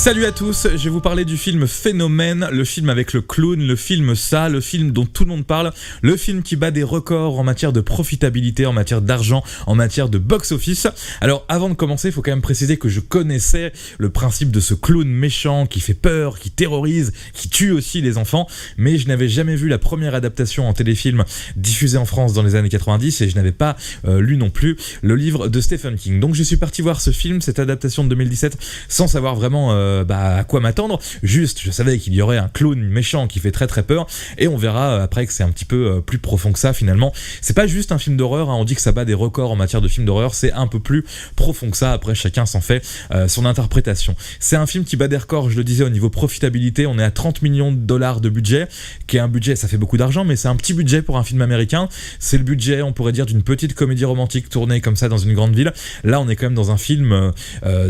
Salut à tous, je vais vous parler du film Phénomène, le film avec le clown, le film Ça, le film dont tout le monde parle, le film qui bat des records en matière de profitabilité, en matière d'argent, en matière de box-office. Alors avant de commencer, il faut quand même préciser que je connaissais le principe de ce clown méchant qui fait peur, qui terrorise, qui tue aussi les enfants, mais je n'avais jamais vu la première adaptation en téléfilm diffusée en France dans les années 90 et je n'avais pas lu non plus le livre de Stephen King. Donc je suis parti voir ce film, cette adaptation de 2017, sans savoir vraiment à quoi m'attendre. Juste, je savais qu'il y aurait un clown méchant qui fait très très peur, et on verra après que c'est un petit peu plus profond que ça finalement. C'est pas juste un film d'horreur, hein, on dit que ça bat des records en matière de film d'horreur, c'est un peu plus profond que ça, après chacun s'en fait son interprétation. C'est un film qui bat des records, je le disais, au niveau profitabilité, on est à 30 millions de dollars de budget, qui est un budget, ça fait beaucoup d'argent, mais c'est un petit budget pour un film américain. C'est le budget, on pourrait dire, d'une petite comédie romantique tournée comme ça dans une grande ville. Là on est quand même dans un film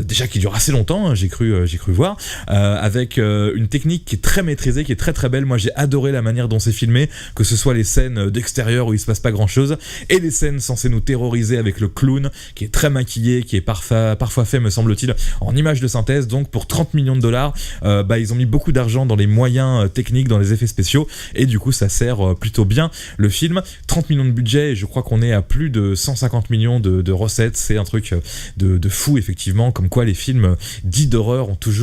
déjà qui dure assez longtemps, hein, j'ai cru voir, avec une technique qui est très maîtrisée, qui est très très belle. Moi j'ai adoré la manière dont c'est filmé, que ce soit les scènes d'extérieur où il se passe pas grand chose, et les scènes censées nous terroriser avec le clown qui est très maquillé, qui est parfois fait, me semble-t-il, en image de synthèse. Donc pour 30 millions de dollars, ils ont mis beaucoup d'argent dans les moyens techniques, dans les effets spéciaux, et du coup ça sert plutôt bien le film. 30 millions de budget, et je crois qu'on est à plus de 150 millions de recettes. C'est un truc de fou effectivement, comme quoi les films dits d'horreur ont toujours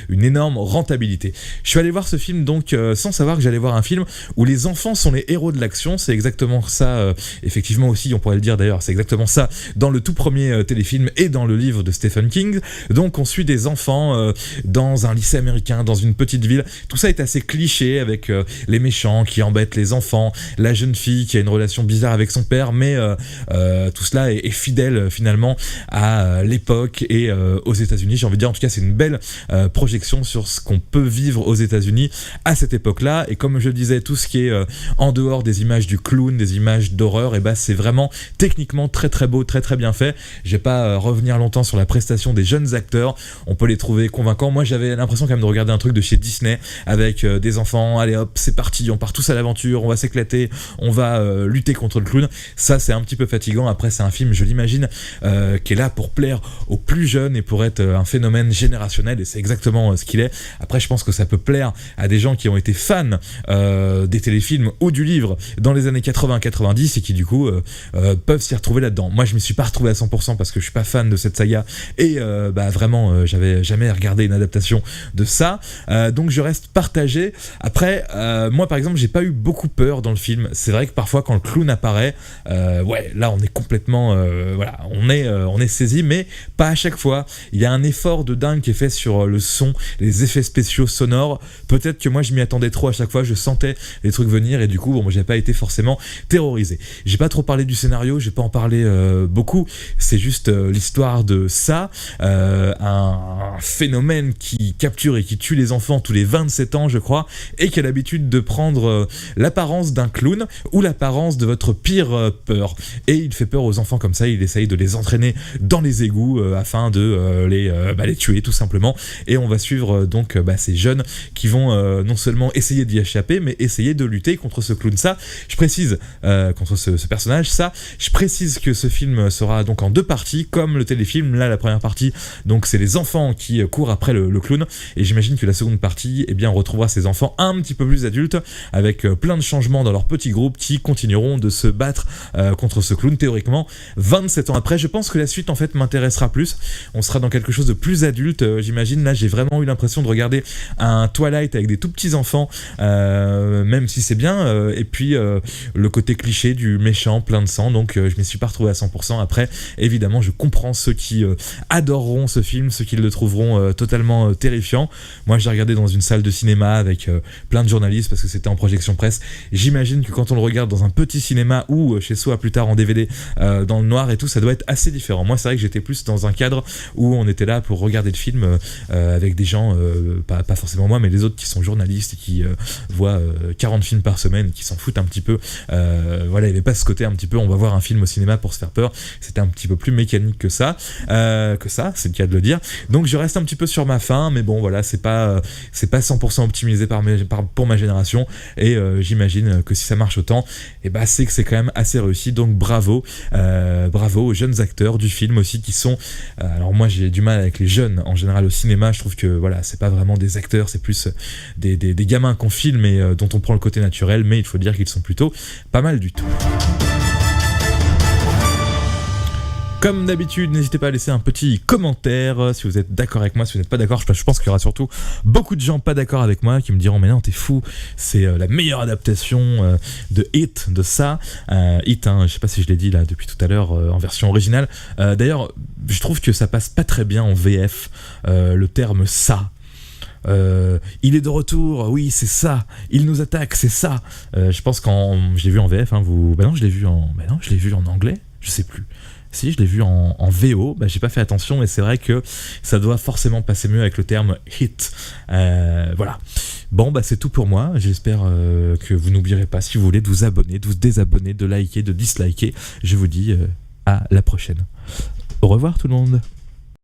une énorme rentabilité. Je suis allé voir ce film donc sans savoir que j'allais voir un film où les enfants sont les héros de l'action. C'est exactement ça, effectivement aussi, on pourrait le dire d'ailleurs, c'est exactement ça dans le tout premier téléfilm et dans le livre de Stephen King. Donc on suit des enfants dans un lycée américain, dans une petite ville. Tout ça est assez cliché, avec les méchants qui embêtent les enfants, la jeune fille qui a une relation bizarre avec son père, mais tout cela est fidèle finalement à l'époque et aux États-Unis. J'ai envie de dire, en tout cas c'est une belle projection sur ce qu'on peut vivre aux États-Unis à cette époque-là. Et comme je le disais, tout ce qui est en dehors des images du clown, des images d'horreur, et c'est vraiment techniquement très très beau, très très bien fait. Je vais pas revenir longtemps sur la prestation des jeunes acteurs, on peut les trouver convaincants. Moi j'avais l'impression quand même de regarder un truc de chez Disney avec des enfants, allez hop c'est parti, on part tous à l'aventure, on va s'éclater, on va lutter contre le clown. Ça c'est un petit peu fatigant. Après c'est un film, je l'imagine, qui est là pour plaire aux plus jeunes et pour être un phénomène générationnel, et c'est exactement ce qu'il est. Après je pense que ça peut plaire à des gens qui ont été fans des téléfilms ou du livre dans les années 80-90 et qui du coup peuvent s'y retrouver là-dedans. Moi je m'y suis pas retrouvé à 100% parce que je suis pas fan de cette saga, et vraiment j'avais jamais regardé une adaptation de ça, donc je reste partagé. Après moi par exemple j'ai pas eu beaucoup peur dans le film. C'est vrai que parfois quand le clown apparaît, là on est complètement on est saisi, mais pas à chaque fois. Il y a un effort de dingue qui est fait sur le son, les effets spéciaux sonores. Peut-être que moi je m'y attendais trop à chaque fois, je sentais les trucs venir, et du coup moi j'ai pas été forcément terrorisé. J'ai pas trop parlé du scénario, j'ai pas en parlé beaucoup, c'est juste l'histoire de ça, un phénomène qui capture et qui tue les enfants tous les 27 ans je crois, et qui a l'habitude de prendre l'apparence d'un clown ou l'apparence de votre pire peur, et il fait peur aux enfants comme ça. Il essaye de les entraîner dans les égouts afin de les tuer tout simplement. Et on va suivre donc ces jeunes qui vont non seulement essayer d'y échapper, mais essayer de lutter contre ce clown. Ça, je précise, contre ce personnage, ça, je précise que ce film sera donc en deux parties, comme le téléfilm. Là, la première partie, donc c'est les enfants qui courent après le clown, et j'imagine que la seconde partie, on retrouvera ces enfants un petit peu plus adultes, avec plein de changements dans leur petit groupe, qui continueront de se battre contre ce clown, théoriquement 27 ans après. Je pense que la suite en fait m'intéressera plus, on sera dans quelque chose de plus adulte, j'imagine. Là j'ai vraiment eu l'impression de regarder un Twilight avec des tout petits enfants, même si c'est bien, et puis le côté cliché du méchant plein de sang, donc je m'y suis pas retrouvé à 100%. Après évidemment je comprends ceux qui adoreront ce film, ceux qui le trouveront totalement terrifiant. Moi j'ai regardé dans une salle de cinéma avec plein de journalistes parce que c'était en projection presse. J'imagine que quand on le regarde dans un petit cinéma ou chez soi plus tard en DVD, dans le noir et tout, ça doit être assez différent. Moi c'est vrai que j'étais plus dans un cadre où on était là pour regarder le film avec des gens, pas forcément moi, mais les autres qui sont journalistes et qui voient 40 films par semaine, qui s'en foutent un petit peu. Il n'y avait pas ce côté un petit peu on va voir un film au cinéma pour se faire peur. C'était un petit peu plus mécanique que ça, c'est le cas de le dire. Donc je reste un petit peu sur ma faim, mais bon voilà, c'est pas 100% optimisé pour ma génération, et j'imagine que si ça marche autant, c'est que c'est quand même assez réussi. Donc bravo aux jeunes acteurs du film aussi, qui sont alors moi j'ai du mal avec les jeunes en général au cinéma, cinéma, je trouve que voilà, c'est pas vraiment des acteurs, c'est plus des gamins qu'on filme et dont on prend le côté naturel, mais il faut dire qu'ils sont plutôt pas mal du tout. Comme d'habitude, n'hésitez pas à laisser un petit commentaire si vous êtes d'accord avec moi, si vous n'êtes pas d'accord. Je pense qu'il y aura surtout beaucoup de gens pas d'accord avec moi qui me diront mais non, t'es fou, c'est la meilleure adaptation de It, de ça. It, je sais pas si je l'ai dit là depuis tout à l'heure en version originale. D'ailleurs, je trouve que ça passe pas très bien en VF, le terme ça. Il est de retour, oui c'est ça, il nous attaque, c'est ça. Je pense je l'ai vu en VF, je l'ai vu en anglais, je sais plus. Si, je l'ai vu en VO, j'ai pas fait attention, mais c'est vrai que ça doit forcément passer mieux avec le terme hit. Voilà. Bon, c'est tout pour moi. J'espère que vous n'oublierez pas, si vous voulez, de vous abonner, de vous désabonner, de liker, de disliker. Je vous dis à la prochaine. Au revoir tout le monde.